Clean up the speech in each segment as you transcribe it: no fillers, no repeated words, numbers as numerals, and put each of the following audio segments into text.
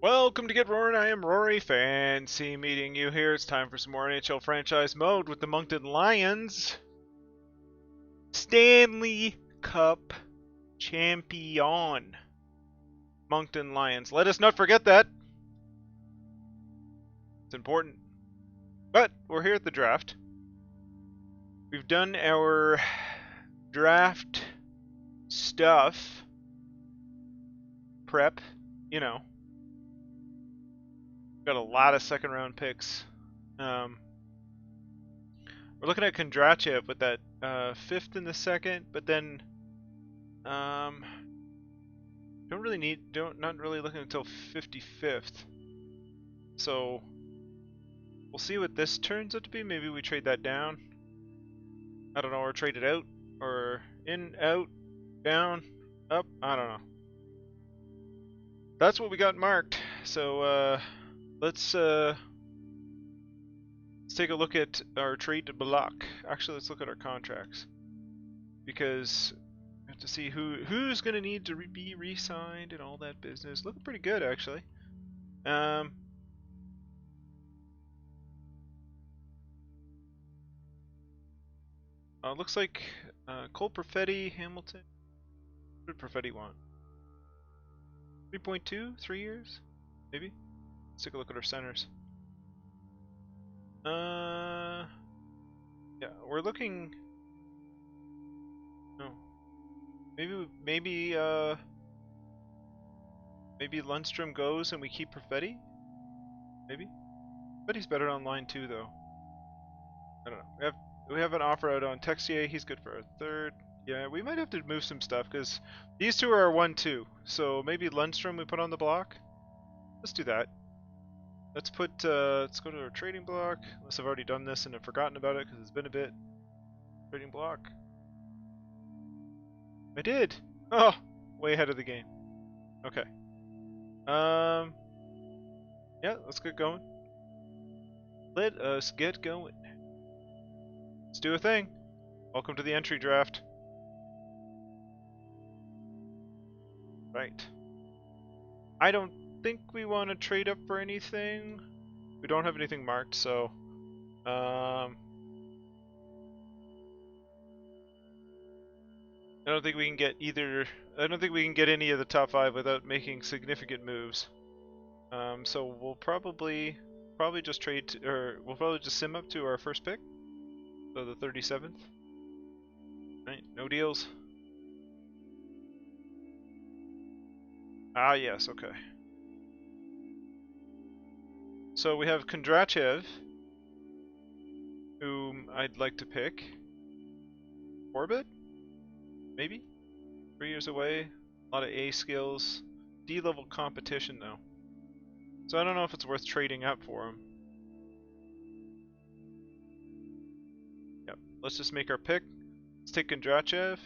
Welcome to GetRoaring I am Rory. Fancy meeting you here. It's time for some more NHL franchise mode with the Moncton Lions. Stanley Cup champion. Moncton Lions. Let us not forget that. It's important. But we're here at the draft. We've done our draft stuff. Prep, you know. Got a lot of second round picks. We're looking at Kondrachev with that fifth in the second, but then not really looking until 55th. So we'll see what this turns out to be. Maybe we trade that down. I don't know, or trade it out, or in, out, down, up. I don't know. That's what we got marked. So let's take a look at our trade block. Actually, let's look at our contracts, because we have to see who's going to need to be re-signed and all that business. Looking pretty good, actually. Looks like Cole Perfetti, Hamilton. What did Perfetti want? 3.2, 3 years, maybe. Let's take a look at our centers. Yeah, we're looking. No, maybe Lundstrom goes and we keep Perfetti. Maybe. Perfetti's better on line 2 though. I don't know. We have an offer out on Texier. He's good for a third. Yeah, we might have to move some stuff because these two are 1-2. So maybe Lundstrom we put on the block. Let's do that. Let's go to our trading block. Unless I've already done this and I've forgotten about it because it's been a bit. Trading block. I did. Oh, way ahead of the game. Okay. Yeah, let's get going. Let us get going. Let's do a thing. Welcome to the entry draft. Right. I don't think we want to trade up for anything. We don't have anything marked, so I don't think we can get either. I don't think we can get any of the top 5 without making significant moves. So we'll probably just trade or we'll probably just sim up to our first pick, so the 37th. Right, no deals. Ah, yes, okay. So we have Kondrachev, whom I'd like to pick. Orbit? Maybe? 3 years away. A lot of A skills. D-level competition, though. So I don't know if it's worth trading up for him. Yep. Let's just make our pick. Let's take Kondrachev.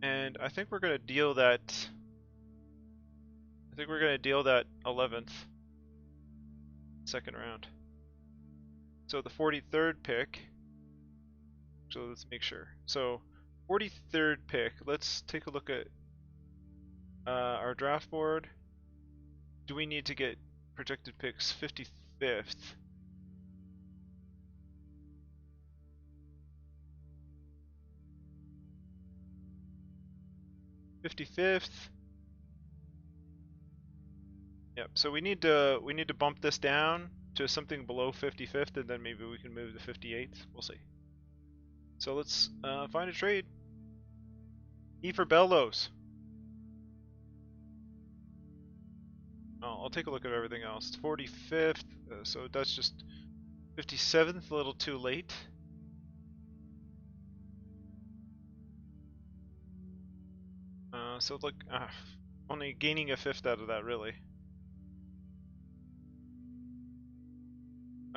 And I think we're going to deal that... I think we're going to deal that 11th. Second round. So the 43rd pick... So let's make sure. So 43rd pick. Let's take a look at our draft board. Do we need to get projected picks 55th? Yep. So we need to bump this down to something below 55th, and then maybe we can move to 58th. We'll see. So let's find a trade. E for Bellows. Oh, I'll take a look at everything else. It's 45th, so that's just 57th, a little too late. So like, only gaining a 5th out of that, really.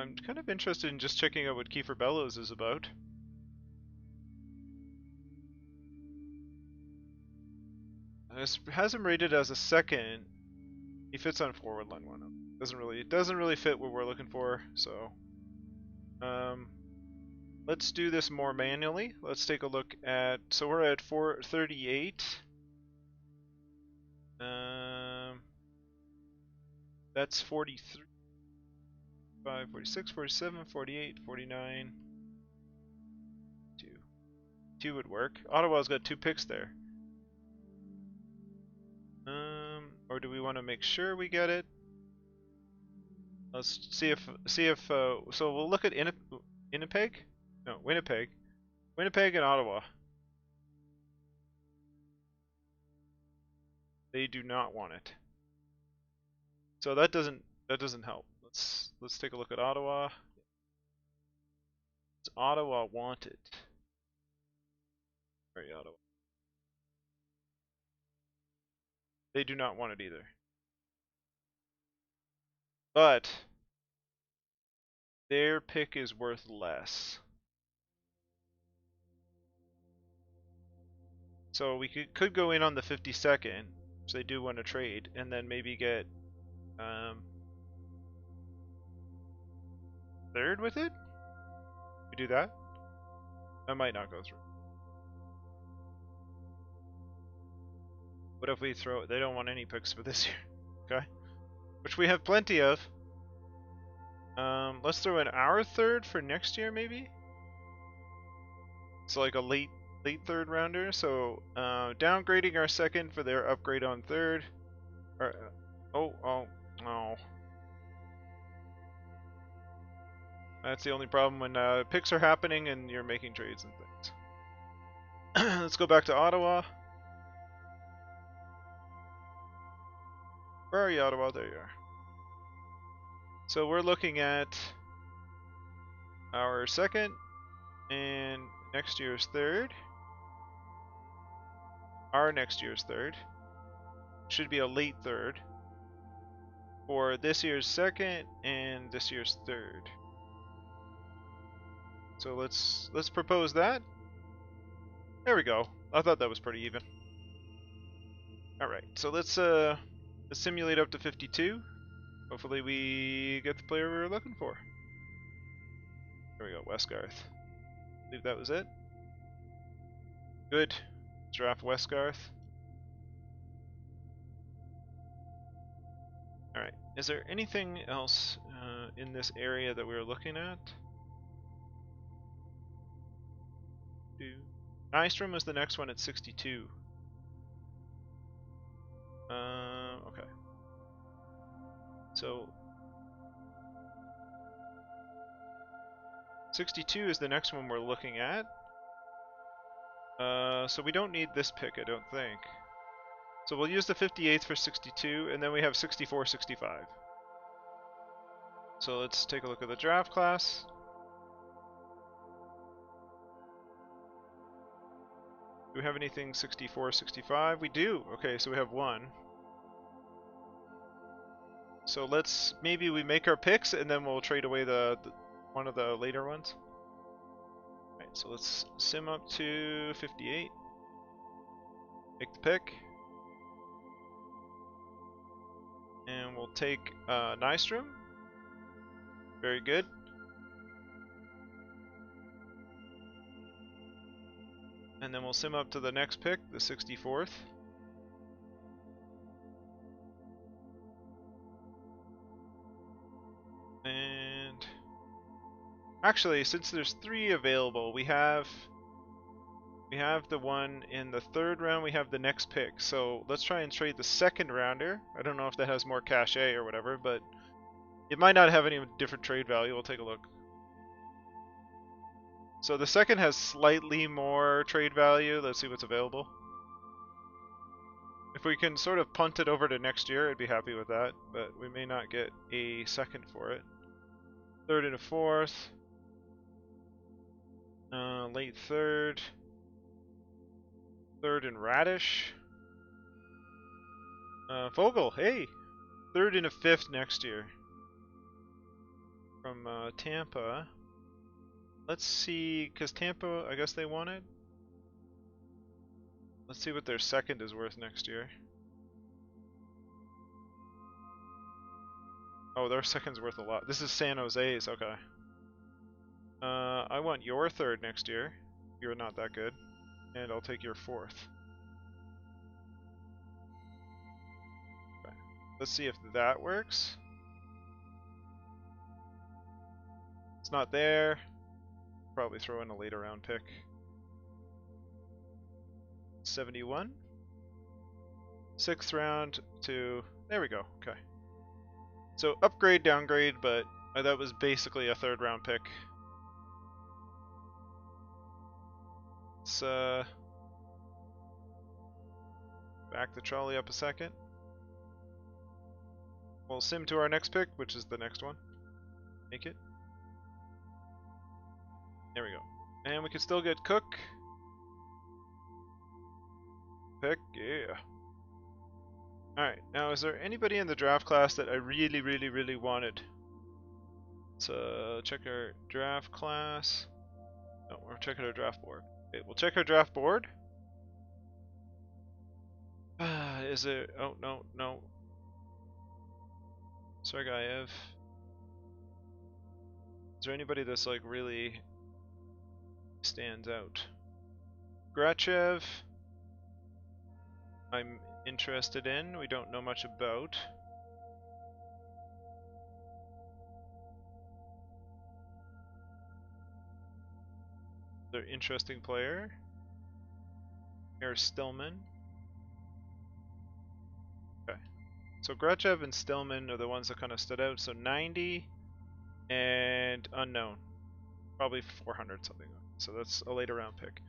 I'm kind of interested in just checking out what Kiefer Bellows is about. This has him rated as a second. He fits on forward line 1. It doesn't really fit what we're looking for, so let's do this more manually. Let's take a look at, so we're at 438. That's 43, 45, 46, 47, 48, 49. 2. 2 would work. Ottawa's got 2 picks there. Or do we want to make sure we get it? Let's see if so we'll look at Winnipeg? No, Winnipeg. Winnipeg and Ottawa. They do not want it. So that doesn't help. Let's take a look at Ottawa. Does Ottawa want it? Sorry, Ottawa. They do not want it either. But their pick is worth less. So we could go in on the 52nd, if they do want to trade, and then maybe get third with it? We do that? That might not go through. What if we throw it? They don't want any picks for this year. Okay. Which we have plenty of. Let's throw in our third for next year, maybe? So like a late third rounder. So downgrading our second for their upgrade on third. Or, oh. That's the only problem when picks are happening and you're making trades and things. Let's go back to Ottawa. Where are you, Ottawa? There you are. So we're looking at our second and next year's third. Our next year's third. Should be a late third. For this year's second and this year's third. So let's propose that. There we go. I thought that was pretty even. Alright, so let's simulate up to 52. Hopefully we get the player we were looking for. There we go, Westgarth. I believe that was it. Good. Draft Westgarth. Alright, is there anything else in this area that we were looking at? Nystrom is the next one at 62. Okay. So 62 is the next one we're looking at. So we don't need this pick, I don't think. So we'll use the 58th for 62, and then we have 64, 65. So let's take a look at the draft class. Do we have anything 64, 65? We do. Okay, so we have one. So maybe we make our picks and then we'll trade away the one of the later ones. Alright, so let's sim up to 58. Make the pick. And we'll take Nystrom. Very good. And then we'll sim up to the next pick, the 64th. And actually, since there's 3 available, we have the one in the 3rd round, we have the next pick. So let's try and trade the 2nd rounder. I don't know if that has more cachet or whatever, but it might not have any different trade value. We'll take a look. So the 2nd has slightly more trade value. Let's see what's available. If we can sort of punt it over to next year, I'd be happy with that, but we may not get a 2nd for it. 3rd and a 4th. Late 3rd. 3rd and Radish. Vogel, hey! 3rd and a 5th next year. From Tampa. Let's see, because Tampa, I guess they want it. Let's see what their 2nd is worth next year. Oh, their 2nd's worth a lot. This is San Jose's, okay. I want your 3rd next year. You're not that good. And I'll take your 4th. Okay. Let's see if that works. It's not there. Probably throw in a later round pick. 71. 6th round to... There we go. Okay. So upgrade, downgrade, but that was basically a 3rd round pick. Let's back the trolley up a second. We'll sim to our next pick, which is the next one. Make it. There we go. And we can still get Cook. Pick, yeah. Alright, now is there anybody in the draft class that I really wanted? Let's check our draft class. No, we're checking our draft board. Okay, we'll check our draft board. Is it... Oh, no. Sergayev. Is there anybody that's like really stands out? Grachev, I'm interested in. We don't know much about. They're interesting player. Here's Stillman. Okay. So Grachev and Stillman are the ones that kind of stood out. So 90 and unknown. Probably 400 something. So that's a later round pick.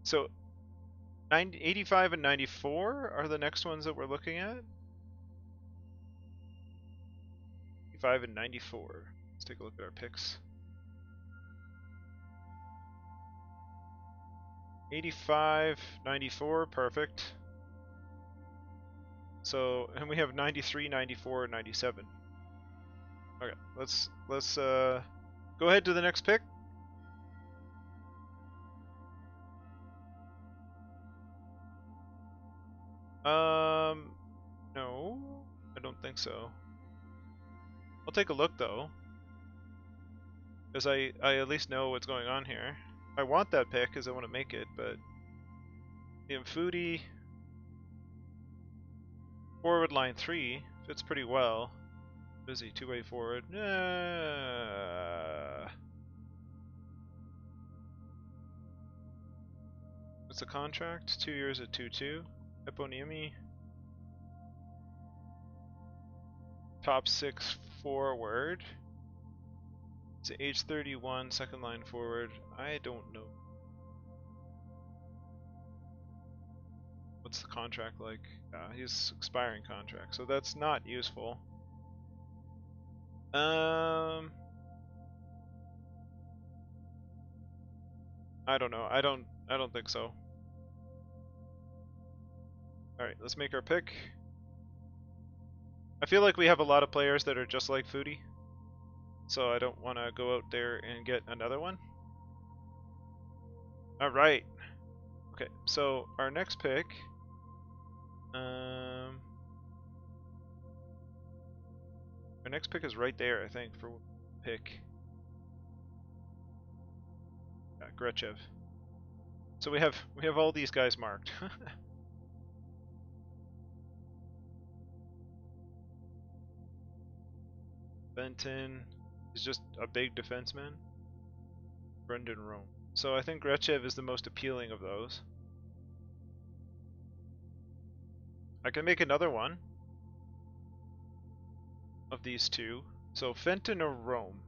So 85 and 94 are the next ones that we're looking at. 85 and 94. Let's take a look at our picks. 85, 94, perfect. So, and we have 93, 94, 97. Okay, let's go ahead to the next pick. No, I don't think so. I'll take a look though, because I at least know what's going on here. I want that pick because I want to make it, but Foodie forward line 3 fits pretty well. Busy 2-way forward. What's the contract? 2 years at 2-2. Eponymi. Top 6 forward. It's age 31, 2nd line forward. I don't know. What's the contract like? He's expiring contract, so that's not useful. I don't know. I don't think so. Alright, let's make our pick. I feel like we have a lot of players that are just like Foodie, so I don't want to go out there and get another one. Alright. Okay, so our next pick... our next pick is right there, I think, for pick. Yeah, Grechev. So we have all these guys marked. Benton is just a big defenseman. Brendan Rome. So I think Grechev is the most appealing of those. I can make another one of these two. So Fenton or Rome.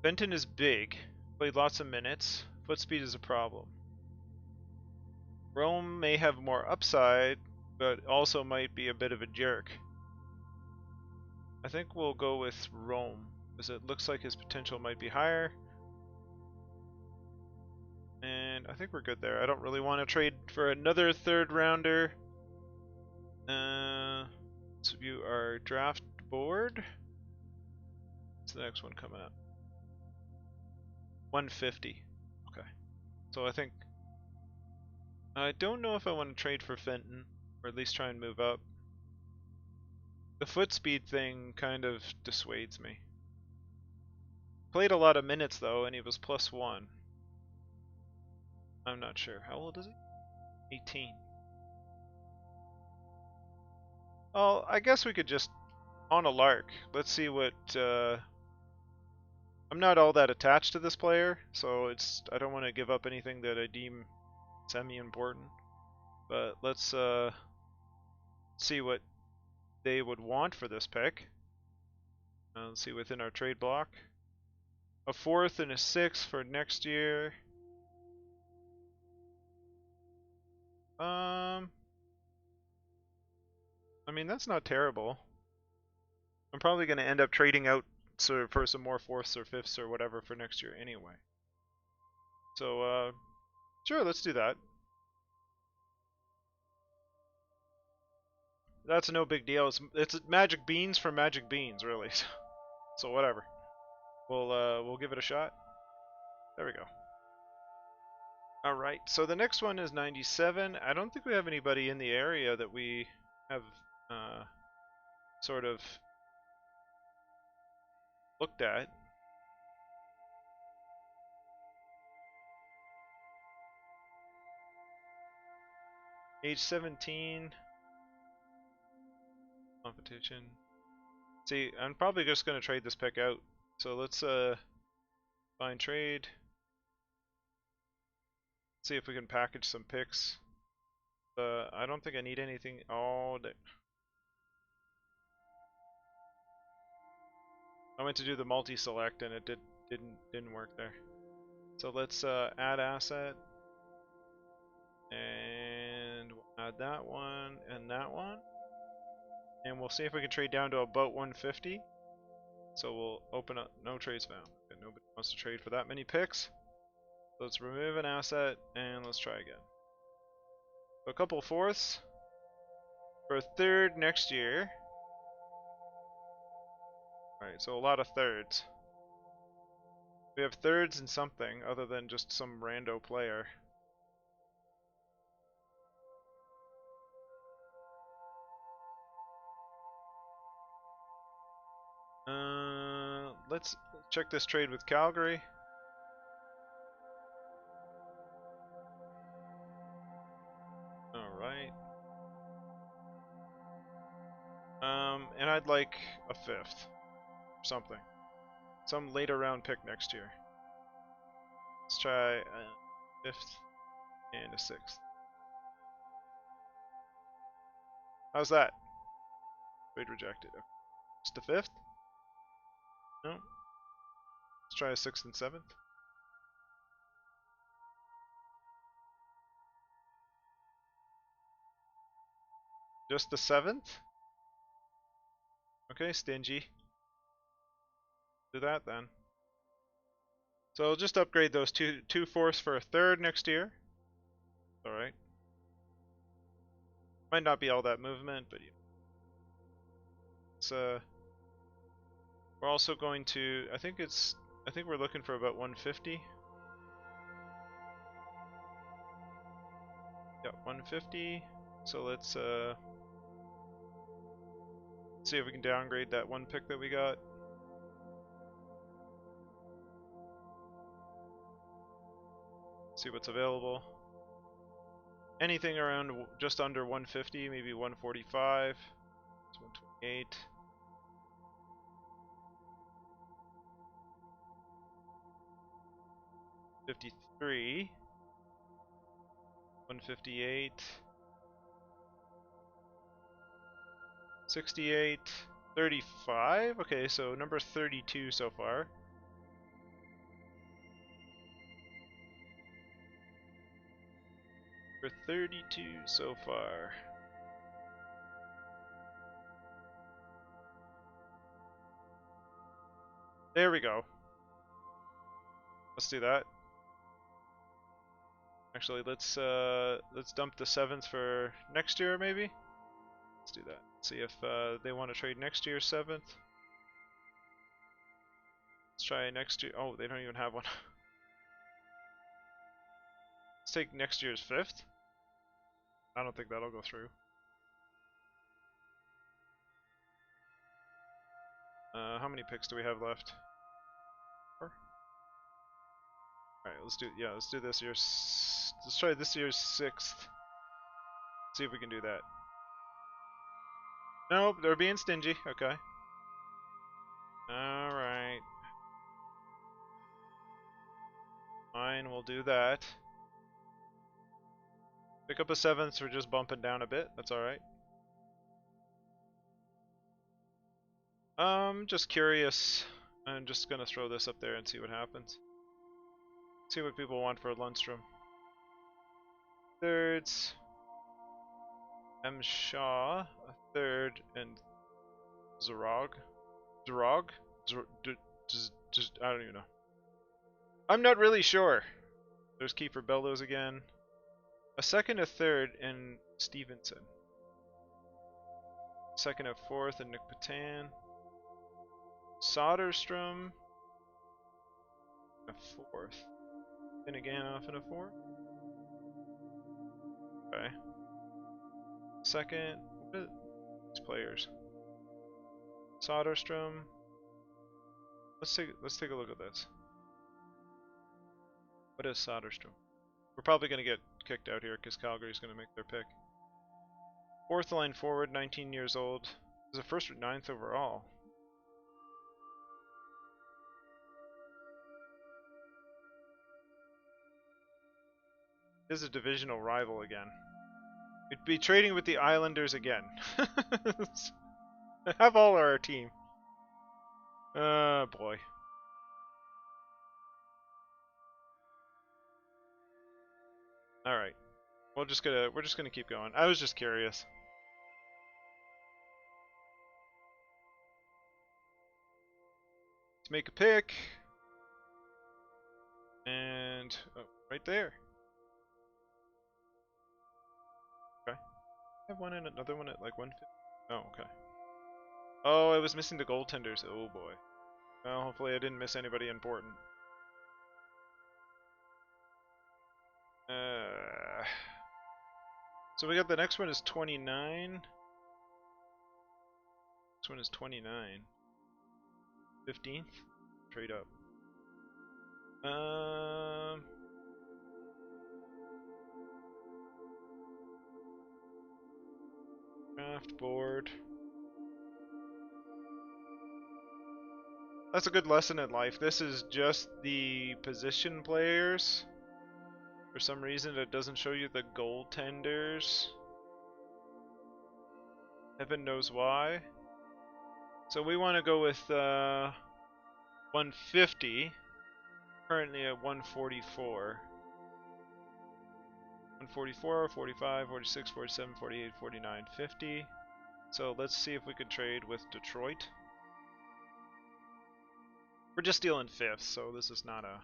Fenton is big, played lots of minutes. Foot speed is a problem. Rome may have more upside, but also might be a bit of a jerk. I think we'll go with Rome, because it looks like his potential might be higher. And I think we're good there. I don't really want to trade for another 3rd rounder. Let's view our draft board. What's the next one coming up? 150. Okay. So I think... I don't know if I want to trade for Fenton, or at least try and move up. The foot speed thing kind of dissuades me. Played a lot of minutes though, and he was +1. I'm not sure. How old is he? 18. Well, I guess we could just, on a lark, let's see what I'm not all that attached to this player, so I don't want to give up anything that I deem semi-important. But let's see what they would want for this pick. Let's see within our trade block. A 4th and a 6th for next year. I mean, that's not terrible. I'm probably going to end up trading out for some more 4ths or 5ths or whatever for next year anyway. So, sure, let's do that. That's no big deal. It's magic beans for magic beans, really. So whatever. We'll give it a shot. There we go. All right. So the next one is 97. I don't think we have anybody in the area that we have sort of looked at. Age 17. Competition. See, I'm probably just going to trade this pick out. So let's find trade. See if we can package some picks. I don't think I need anything. Oh, I went to do the multi-select and it didn't work there. So let's add asset, and we'll add that one and that one, and we'll see if we can trade down to about 150. So we'll open up no trades found. Okay, nobody wants to trade for that many picks. So let's remove an asset and let's try again. So a couple 4ths for a 3rd next year. Alright, so a lot of 3rds. We have 3rds in something other than just some rando player. Let's check this trade with Calgary. Alright. And I'd like a 5th. Something. Some later round pick next year. Let's try a 5th and a 6th. How's that? Trade rejected. Okay. Just a 5th? No. Let's try a 6th and 7th. Just the 7th? Okay, stingy. Do that then. So I'll just upgrade those two 4ths for a 3rd next year. Alright. Might not be all that movement, but it's we're also going to I think we're looking for about 150. Yeah, 150. So let's see if we can downgrade that one pick that we got. See what's available. Anything around just under 150, maybe 145. It's 128. 53. 158. 68. 35. Okay, so number 32 so far. For 32 so far. There we go. Let's do that. Actually, let's dump the 7th for next year maybe. Let's do that. See if they want to trade next year's 7th. Let's try next year. Oh, they don't even have one. Let's take next year's 5th. I don't think that'll go through. How many picks do we have left? 4? Alright, let's do this year's. Let's try this year's 6th. See if we can do that. Nope, they're being stingy. Okay. Alright. Fine, we'll do that. Pick up a 7th, so we're just bumping down a bit. That's alright. Just curious. I'm just gonna throw this up there and see what happens. See what people want for a Lundstrom. Thirds. M. Shaw, a third, and Zarog. Zarog? I don't even know. I'm not really sure. There's Kiefer Bellows again. A second, a third, and Stevenson. Second, a fourth, and Nick Patan. Soderstrom. A fourth. And again off in a fourth. Okay. Second, what are these players? Soderstrom. Let's take a look at this. What is Soderstrom? We're probably gonna get kicked out here because Calgary's gonna make their pick. Fourth line forward, 19 years old. Is a first or 9th overall. Is a divisional rival again. We'd be trading with the Islanders again. Have all our team. Boy. All right. We're just gonna keep going. I was just curious. Let's make a pick. And oh, right there. Okay. I have one and another one at like 150. Oh, okay. Oh, I was missing the goaltenders. Oh boy. Well, hopefully I didn't miss anybody important. So we got the next one is 29. This one is 29. 15th? Trade up. Draft board. That's a good lesson in life. This is just the position players. For some reason it doesn't show you the goaltenders. Heaven knows why. So we want to go with 150. Currently at 144. 144, 45, 46, 47, 48, 49, 50. So let's see if we could trade with Detroit. We're just dealing 5th, so this is not a...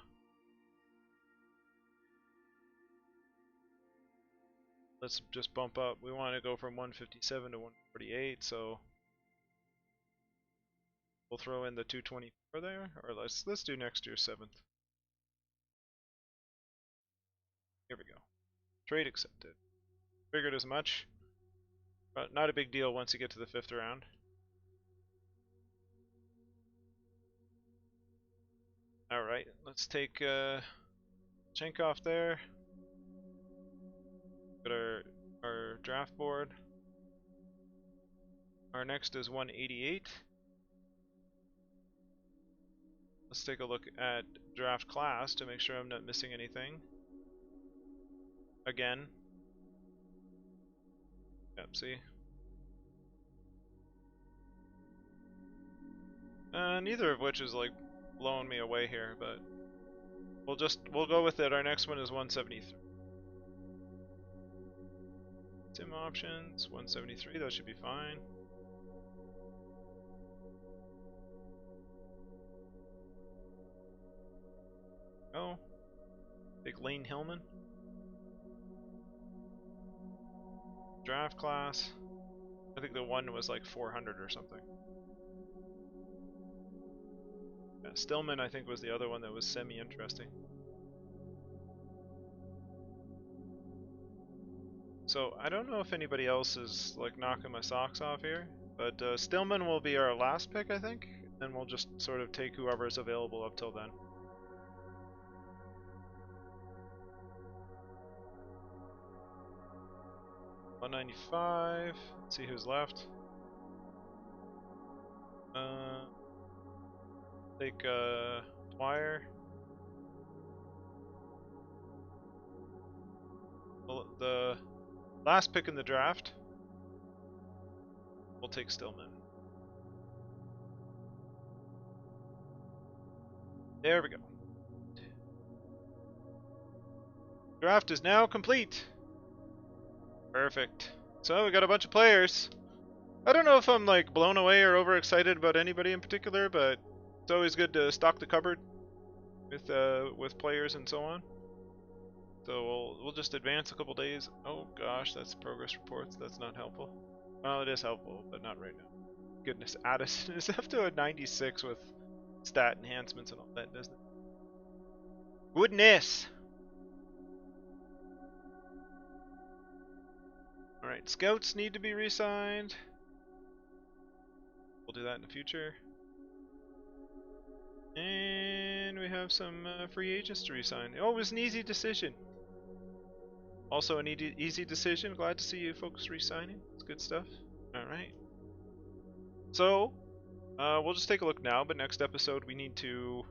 Let's just bump up. We want to go from 157 to 148, so we'll throw in the 224 there, or let's do next year's 7th. Here we go. Trade accepted. Figured as much, but not a big deal once you get to the 5th round. Alright, let's take Chenkov there. Got our draft board. Our next is 188. Let's take a look at draft class to make sure I'm not missing anything. Again. Yep, see? Neither of which is like blowing me away here, but we'll go with it. Our next one is 173. Sim options, 173, that should be fine. Oh. Take Lane Hillman. Draft class. I think the one was like 400 or something. Yeah, Stillman I think was the other one that was semi-interesting. So I don't know if anybody else is like knocking my socks off here, but Stillman will be our last pick I think, and we'll just sort of take whoever's available up till then. $195. Let's see who's left. Take Dwyer. the last pick in the draft, we'll take Stillman. There we go. Draft is now complete. Perfect. So we got a bunch of players. I don't know if I'm like blown away or overexcited about anybody in particular, but it's always good to stock the cupboard with players and so on. So we'll just advance a couple days. Oh gosh, that's progress reports. That's not helpful. Well, it is helpful, but not right now. Goodness, Addison is up to a 96 with stat enhancements and all that, doesn't it? Goodness. All right, scouts need to be re-signed. We'll do that in the future. And we have some free agents to re-sign. Oh, it was an easy decision. Also an easy decision. Glad to see you folks re-signing. It's good stuff. All right. So, we'll just take a look now, but next episode we need to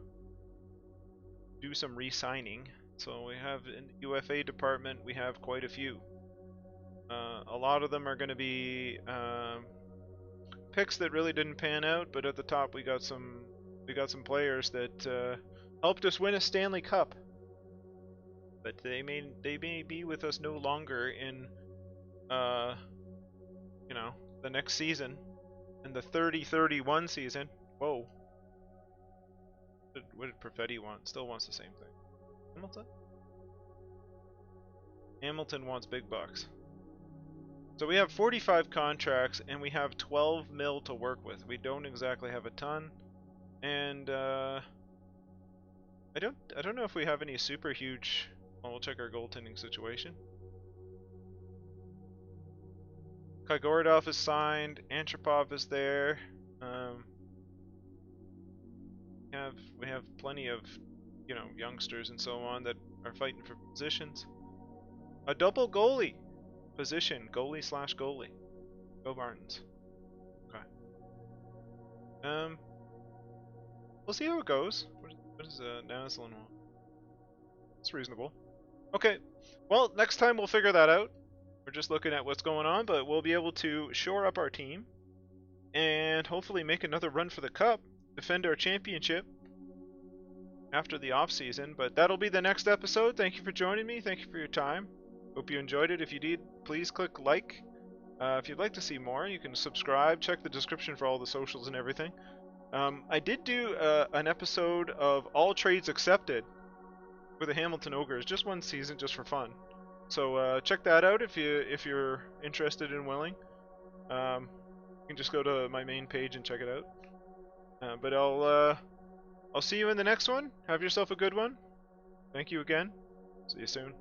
do some re-signing. So we have in the UFA department, we have quite a few. A lot of them are going to be picks that really didn't pan out, but at the top we got some players that helped us win a Stanley Cup. But they may be with us no longer in you know, the next season, in the 30-31 season. Whoa. What did Perfetti want? Still wants the same thing. Hamilton? Hamilton wants big bucks. So we have 45 contracts and we have 12 mil to work with. We don't exactly have a ton, and I don't know if we have any super huge. Well, we'll check our goaltending situation. Kaigorodov is signed. Antropov is there. We have plenty of, you know, youngsters and so on that are fighting for positions. A double goalie position, goalie/goalie. Go Martins. Okay. We'll see how it goes. What does Naslin want? It's reasonable. Okay. Well, next time we'll figure that out. We're just looking at what's going on, but we'll be able to shore up our team and hopefully make another run for the cup, defend our championship after the off season. But that'll be the next episode. Thank you for joining me. Thank you for your time. Hope you enjoyed it. If you did, please click like. If you'd like to see more, you can subscribe. Check the description for all the socials and everything. I did do an episode of All Trades Accepted with the Hamilton Ogres, just one season, just for fun. So check that out if you're interested and willing. You can just go to my main page and check it out. But I'll see you in the next one. Have yourself a good one. Thank you again. See you soon.